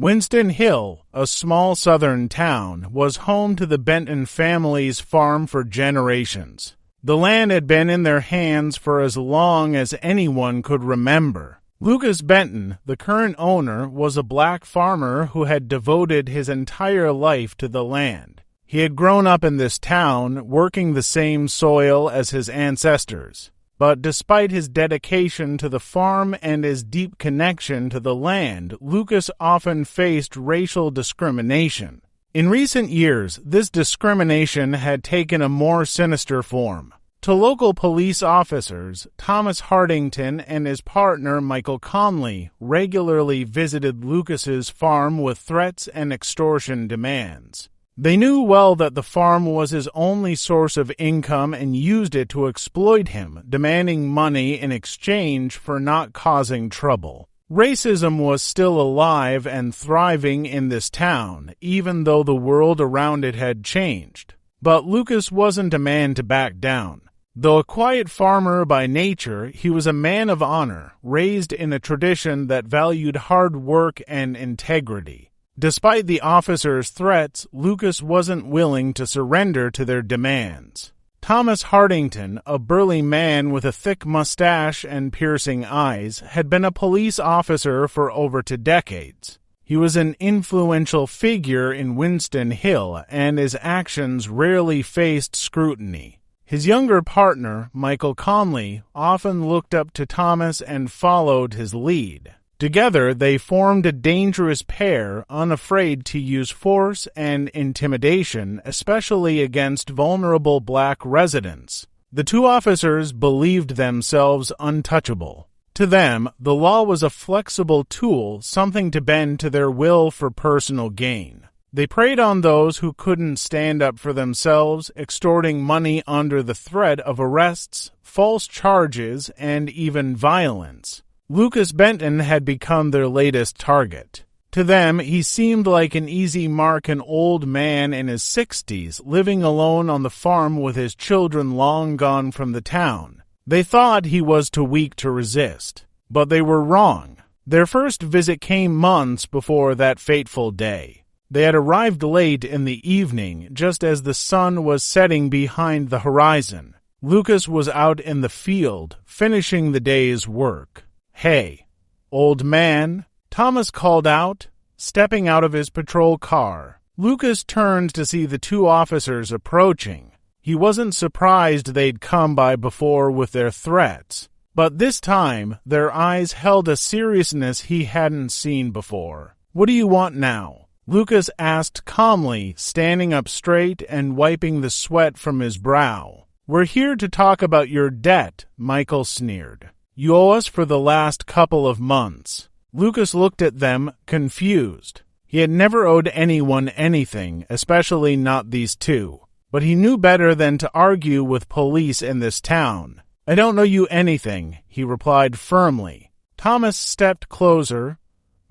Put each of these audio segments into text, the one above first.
Winston Hill, a small southern town, was home to the Benton family's farm for generations. The land had been in their hands for as long as anyone could remember. Lucas Benton, the current owner, was a black farmer who had devoted his entire life to the land. He had grown up in this town, working the same soil as his ancestors. But despite his dedication to the farm and his deep connection to the land, Lucas often faced racial discrimination. In recent years, this discrimination had taken a more sinister form. To local police officers, Thomas Hardington and his partner Michael Conley regularly visited Lucas's farm with threats and extortion demands. They knew well that the farm was his only source of income and used it to exploit him, demanding money in exchange for not causing trouble. Racism was still alive and thriving in this town, even though the world around it had changed. But Lucas wasn't a man to back down. Though a quiet farmer by nature, he was a man of honor, raised in a tradition that valued hard work and integrity. Despite the officers' threats, Lucas wasn't willing to surrender to their demands. Thomas Hardington, a burly man with a thick mustache and piercing eyes, had been a police officer for over 2 decades. He was an influential figure in Winston Hill, and his actions rarely faced scrutiny. His younger partner, Michael Conley, often looked up to Thomas and followed his lead. Together, they formed a dangerous pair, unafraid to use force and intimidation, especially against vulnerable black residents. The two officers believed themselves untouchable. To them, the law was a flexible tool, something to bend to their will for personal gain. They preyed on those who couldn't stand up for themselves, extorting money under the threat of arrests, false charges, and even violence. Lucas Benton had become their latest target. To them, he seemed like an easy mark, an old man in his 60s, living alone on the farm with his children long gone from the town. They thought he was too weak to resist, but they were wrong. Their first visit came months before that fateful day. They had arrived late in the evening, just as the sun was setting behind the horizon. Lucas was out in the field, finishing the day's work. "Hey, old man," Thomas called out, stepping out of his patrol car. Lucas turned to see the two officers approaching. He wasn't surprised they'd come by before with their threats, but this time their eyes held a seriousness he hadn't seen before. "What do you want now?" Lucas asked calmly, standing up straight and wiping the sweat from his brow. "We're here to talk about your debt," Michael sneered. "You owe us for the last couple of months." Lucas looked at them, confused. He had never owed anyone anything, especially not these two. But he knew better than to argue with police in this town. "I don't owe you anything," he replied firmly. Thomas stepped closer,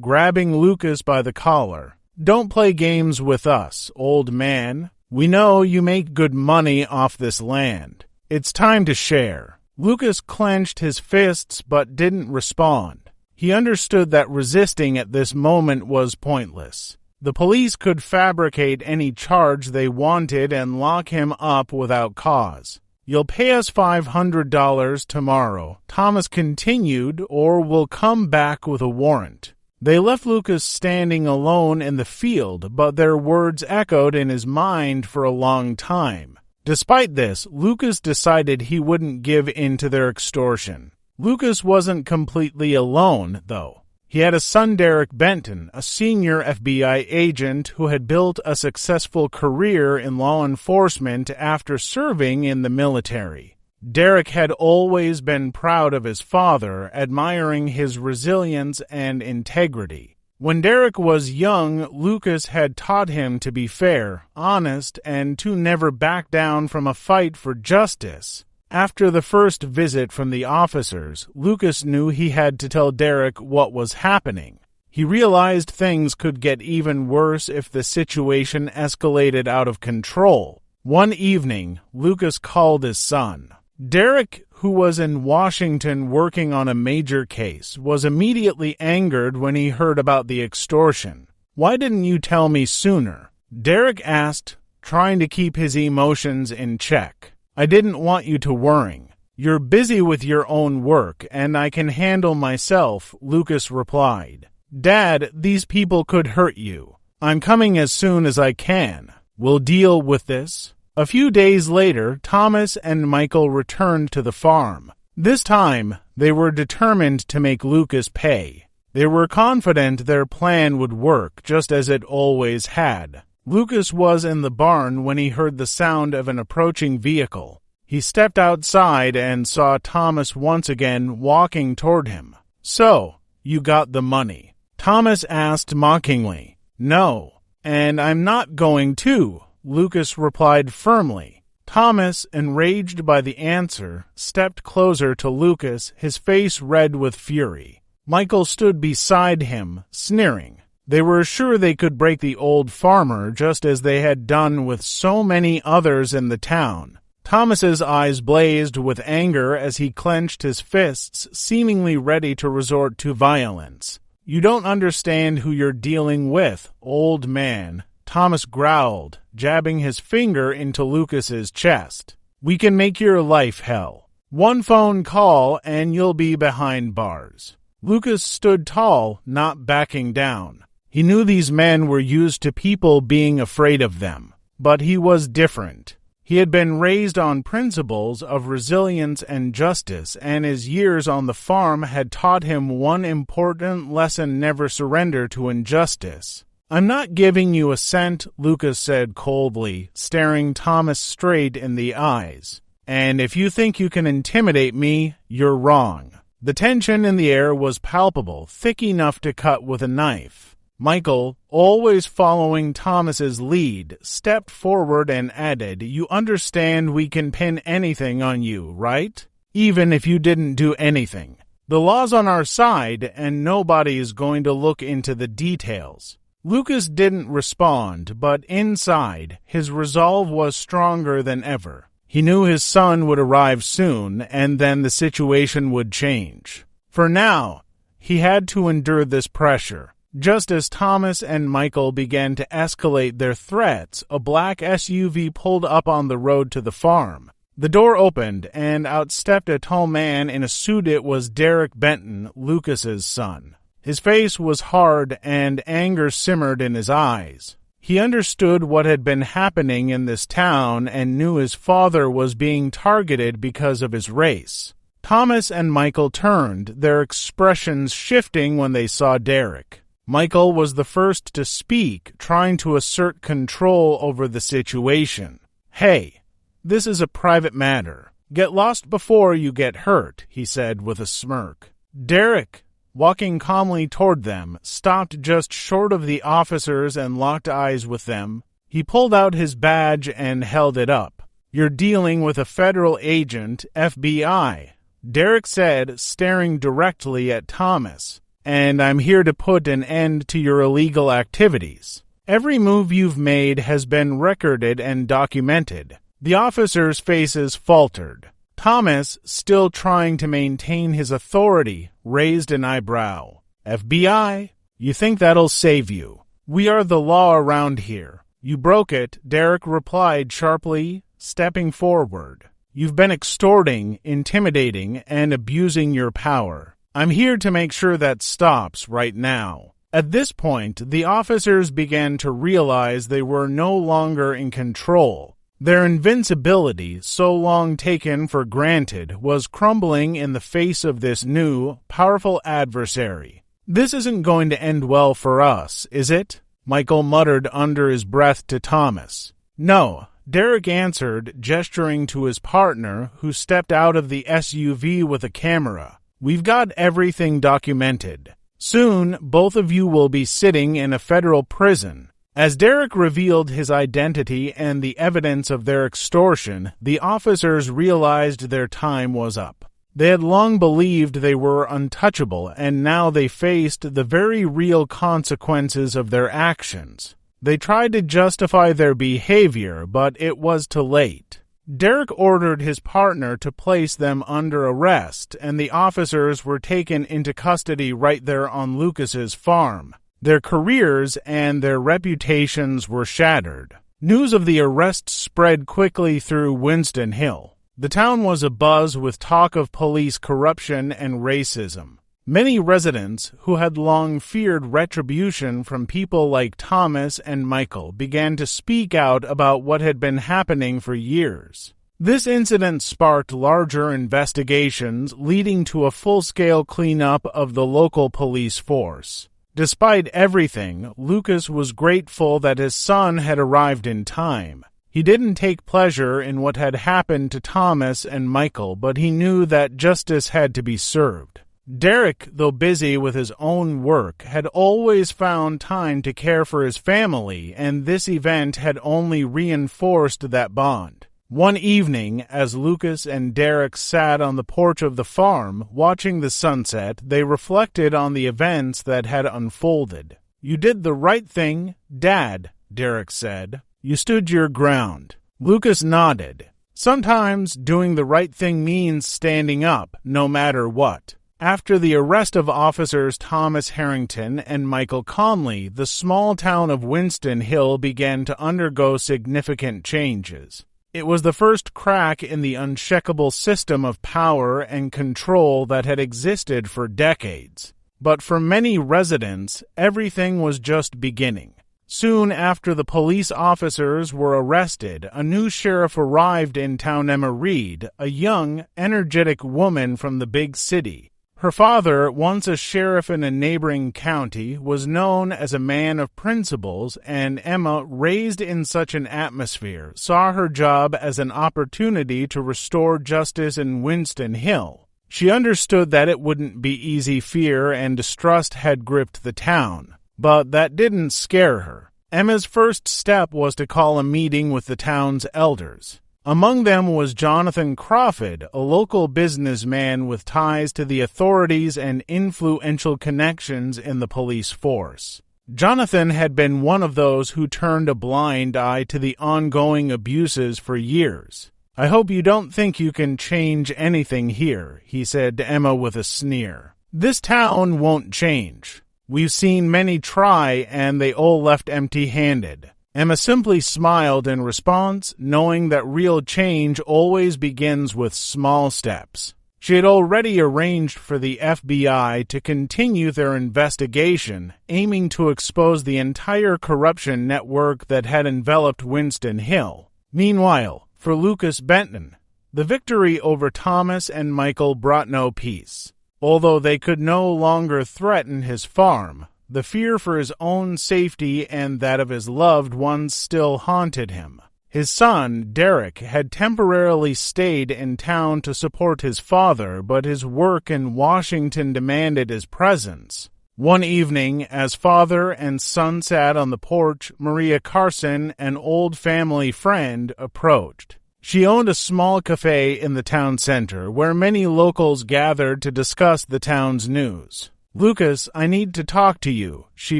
grabbing Lucas by the collar. "Don't play games with us, old man. We know you make good money off this land. It's time to share." Lucas clenched his fists but didn't respond. He understood that resisting at this moment was pointless. The police could fabricate any charge they wanted and lock him up without cause. "You'll pay us $500 tomorrow," Thomas continued, "or we'll come back with a warrant." They left Lucas standing alone in the field, but their words echoed in his mind for a long time. Despite this, Lucas decided he wouldn't give in to their extortion. Lucas wasn't completely alone, though. He had a son, Derek Benton, a senior FBI agent who had built a successful career in law enforcement after serving in the military. Derek had always been proud of his father, admiring his resilience and integrity. When Derek was young, Lucas had taught him to be fair, honest, and to never back down from a fight for justice. After the first visit from the officers, Lucas knew he had to tell Derek what was happening. He realized things could get even worse if the situation escalated out of control. One evening, Lucas called his son. Derek, who was in Washington working on a major case, was immediately angered when he heard about the extortion. Why didn't you tell me sooner?" Derek asked, trying to keep his emotions in check. "I didn't want you to worry. You're busy with your own work, and I can handle myself," Lucas replied. "Dad, these people could hurt you. I'm coming as soon as I can. We'll deal with this." A few days later, Thomas and Michael returned to the farm. This time, they were determined to make Lucas pay. They were confident their plan would work, just as it always had. Lucas was in the barn when he heard the sound of an approaching vehicle. He stepped outside and saw Thomas once again walking toward him. "So, you got the money?" Thomas asked mockingly. "No, and I'm not going to," Lucas replied firmly. Thomas, enraged by the answer, stepped closer to Lucas, his face red with fury. Michael stood beside him, sneering. They were sure they could break the old farmer just as they had done with so many others in the town. Thomas's eyes blazed with anger as he clenched his fists, seemingly ready to resort to violence. "You don't understand who you're dealing with, old man," Thomas growled, jabbing his finger into Lucas's chest. "We can make your life hell. One phone call and you'll be behind bars." Lucas stood tall, not backing down. He knew these men were used to people being afraid of them, but he was different. He had been raised on principles of resilience and justice, and his years on the farm had taught him one important lesson: never surrender to injustice. "I'm not giving you a cent," Lucas said coldly, staring Thomas straight in the eyes. "And if you think you can intimidate me, you're wrong." The tension in the air was palpable, thick enough to cut with a knife. Michael, always following Thomas's lead, stepped forward and added, "You understand we can pin anything on you, right? Even if you didn't do anything. The law's on our side, and nobody is going to look into the details." Lucas didn't respond, but inside, his resolve was stronger than ever. He knew his son would arrive soon, and then the situation would change. For now, he had to endure this pressure. Just as Thomas and Michael began to escalate their threats, a black SUV pulled up on the road to the farm. The door opened, and out stepped a tall man in a suit. It was Derek Benton, Lucas's son. His face was hard, and anger simmered in his eyes. He understood what had been happening in this town and knew his father was being targeted because of his race. Thomas and Michael turned, their expressions shifting when they saw Derek. Michael was the first to speak, trying to assert control over the situation. "Hey, this is a private matter. Get lost before you get hurt," he said with a smirk. Derek, walking calmly toward them, stopped just short of the officers and locked eyes with them. He pulled out his badge and held it up. "You're dealing with a federal agent, FBI," Derek said, staring directly at Thomas. "And I'm here to put an end to your illegal activities. Every move you've made has been recorded and documented." The officers' faces faltered. Thomas, still trying to maintain his authority, raised an eyebrow. "FBI? You think that'll save you? We are the law around here. You broke it," Derek replied sharply, stepping forward. "You've been extorting, intimidating, and abusing your power. I'm here to make sure that stops right now." At this point, the officers began to realize they were no longer in control. Their invincibility, so long taken for granted, was crumbling in the face of this new, powerful adversary. "This isn't going to end well for us, is it?" Michael muttered under his breath to Thomas. "No," Derek answered, gesturing to his partner, who stepped out of the SUV with a camera. "We've got everything documented. Soon, both of you will be sitting in a federal prison." As Derek revealed his identity and the evidence of their extortion, the officers realized their time was up. They had long believed they were untouchable, and now they faced the very real consequences of their actions. They tried to justify their behavior, but it was too late. Derek ordered his partner to place them under arrest, and the officers were taken into custody right there on Lucas's farm. Their careers and their reputations were shattered. News of the arrest spread quickly through Winston Hill. The town was abuzz with talk of police corruption and racism. Many residents, who had long feared retribution from people like Thomas and Michael, began to speak out about what had been happening for years. This incident sparked larger investigations, leading to a full-scale cleanup of the local police force. Despite everything, Lucas was grateful that his son had arrived in time. He didn't take pleasure in what had happened to Thomas and Michael, but he knew that justice had to be served. Derek, though busy with his own work, had always found time to care for his family, and this event had only reinforced that bond. One evening, as Lucas and Derek sat on the porch of the farm, watching the sunset, they reflected on the events that had unfolded. "You did the right thing, Dad," Derek said. "You stood your ground." Lucas nodded. Sometimes doing the right thing means standing up, no matter what. After the arrest of officers Thomas Harrington and Michael Conley, the small town of Winston Hill began to undergo significant changes. It was the first crack in the unshakable system of power and control that had existed for decades. But for many residents, everything was just beginning. Soon after the police officers were arrested, a new sheriff arrived in town, Emma Reed, a young, energetic woman from the big city. Her father, once a sheriff in a neighboring county, was known as a man of principles, and Emma, raised in such an atmosphere, saw her job as an opportunity to restore justice in Winston Hill. She understood that it wouldn't be easy. Fear and distrust had gripped the town, but that didn't scare her. Emma's first step was to call a meeting with the town's elders. Among them was Jonathan Crawford, a local businessman with ties to the authorities and influential connections in the police force. Jonathan had been one of those who turned a blind eye to the ongoing abuses for years. "I hope you don't think you can change anything here," he said to Emma with a sneer. "This town won't change. We've seen many try, and they all left empty-handed." Emma simply smiled in response, knowing that real change always begins with small steps. She had already arranged for the FBI to continue their investigation, aiming to expose the entire corruption network that had enveloped Winston Hill. Meanwhile, for Lucas Benton, the victory over Thomas and Michael brought no peace. Although they could no longer threaten his farm, the fear for his own safety and that of his loved ones still haunted him. His son, Derek, had temporarily stayed in town to support his father, but his work in Washington demanded his presence. One evening, as father and son sat on the porch, Maria Carson, an old family friend, approached. She owned a small cafe in the town center, where many locals gathered to discuss the town's news. "Lucas, I need to talk to you," she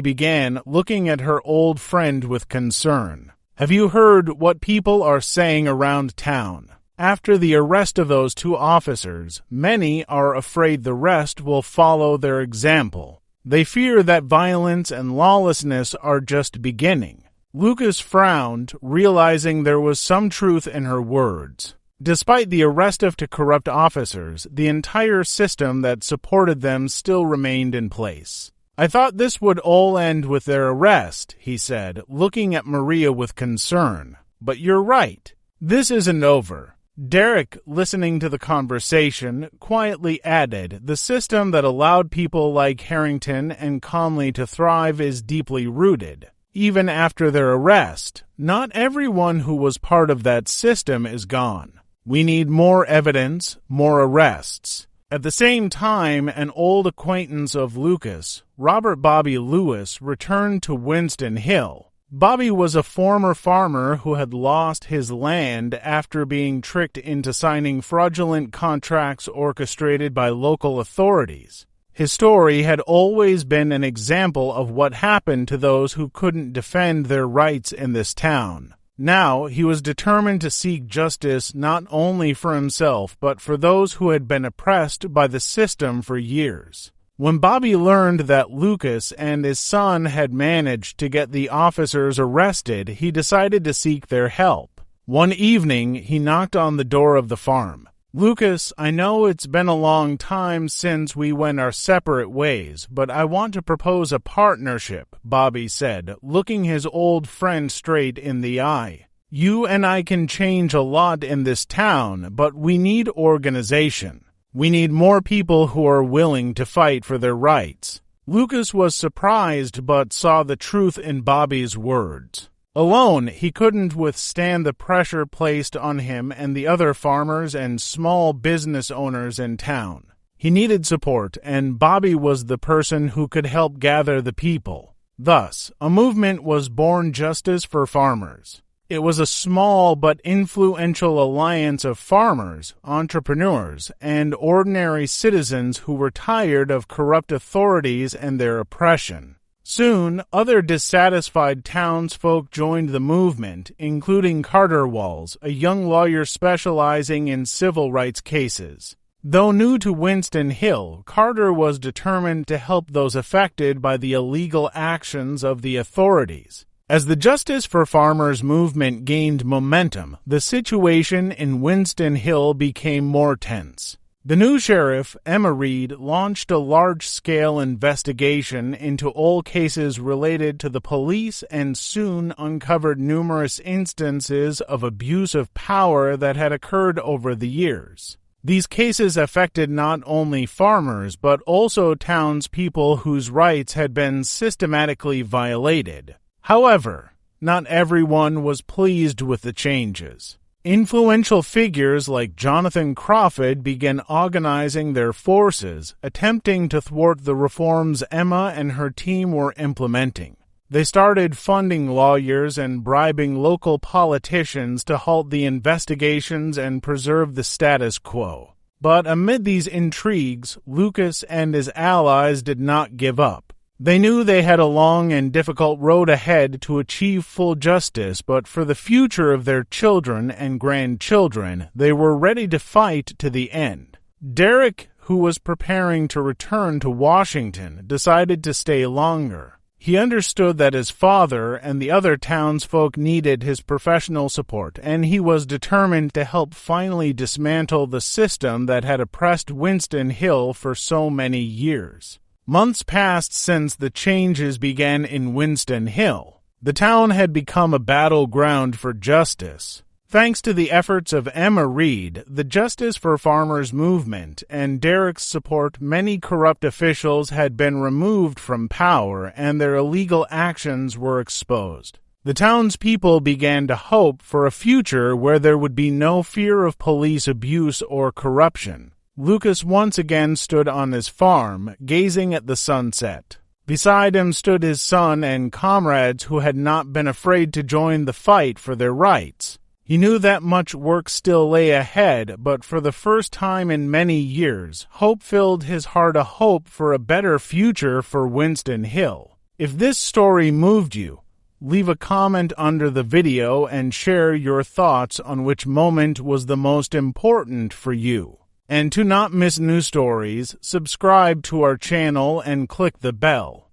began, looking at her old friend with concern. "Have you heard what people are saying around town? After the arrest of those two officers, many are afraid the rest will follow their example. They fear that violence and lawlessness are just beginning." Lucas frowned, realizing there was some truth in her words. Despite the arrest of two corrupt officers, the entire system that supported them still remained in place. "I thought this would all end with their arrest," he said, looking at Maria with concern. "But you're right. This isn't over." Derek, listening to the conversation, quietly added, "The system that allowed people like Harrington and Conley to thrive is deeply rooted. Even after their arrest, not everyone who was part of that system is gone. We need more evidence, more arrests." At the same time, an old acquaintance of Lucas, Robert Bobby Lewis, returned to Winston Hill. Bobby was a former farmer who had lost his land after being tricked into signing fraudulent contracts orchestrated by local authorities. His story had always been an example of what happened to those who couldn't defend their rights in this town. Now he was determined to seek justice not only for himself but for those who had been oppressed by the system for years. When Bobby learned that Lucas and his son had managed to get the officers arrested, he decided to seek their help. One evening, he knocked on the door of the farm. "Lucas, I know it's been a long time since we went our separate ways, but I want to propose a partnership," Bobby said, looking his old friend straight in the eye. "You and I can change a lot in this town, but we need organization. We need more people who are willing to fight for their rights." Lucas was surprised but saw the truth in Bobby's words. Alone, he couldn't withstand the pressure placed on him and the other farmers and small business owners in town. He needed support, and Bobby was the person who could help gather the people. Thus, a movement was born: Justice for Farmers. It was a small but influential alliance of farmers, entrepreneurs, and ordinary citizens who were tired of corrupt authorities and their oppression. Soon, other dissatisfied townsfolk joined the movement, including Carter Walls, a young lawyer specializing in civil rights cases. Though new to Winston Hill, Carter was determined to help those affected by the illegal actions of the authorities. As the Justice for Farmers movement gained momentum, the situation in Winston Hill became more tense. The new sheriff, Emma Reed, launched a large-scale investigation into all cases related to the police and soon uncovered numerous instances of abuse of power that had occurred over the years. These cases affected not only farmers but also townspeople whose rights had been systematically violated. However, not everyone was pleased with the changes. Influential figures like Jonathan Crawford began organizing their forces, attempting to thwart the reforms Emma and her team were implementing. They started funding lawyers and bribing local politicians to halt the investigations and preserve the status quo. But amid these intrigues, Lucas and his allies did not give up. They knew they had a long and difficult road ahead to achieve full justice, but for the future of their children and grandchildren, they were ready to fight to the end. Derek, who was preparing to return to Washington, decided to stay longer. He understood that his father and the other townsfolk needed his professional support, and he was determined to help finally dismantle the system that had oppressed Winston Hill for so many years. Months passed since the changes began in Winston Hill. The town had become a battleground for justice. Thanks to the efforts of Emma Reed, the Justice for Farmers movement, and Derek's support, many corrupt officials had been removed from power and their illegal actions were exposed. The townspeople began to hope for a future where there would be no fear of police abuse or corruption. Lucas once again stood on his farm, gazing at the sunset. Beside him stood his son and comrades who had not been afraid to join the fight for their rights. He knew that much work still lay ahead, but for the first time in many years, hope filled his heart, a hope for a better future for Winston Hill. If this story moved you, leave a comment under the video and share your thoughts on which moment was the most important for you. And to not miss new stories, subscribe to our channel and click the bell.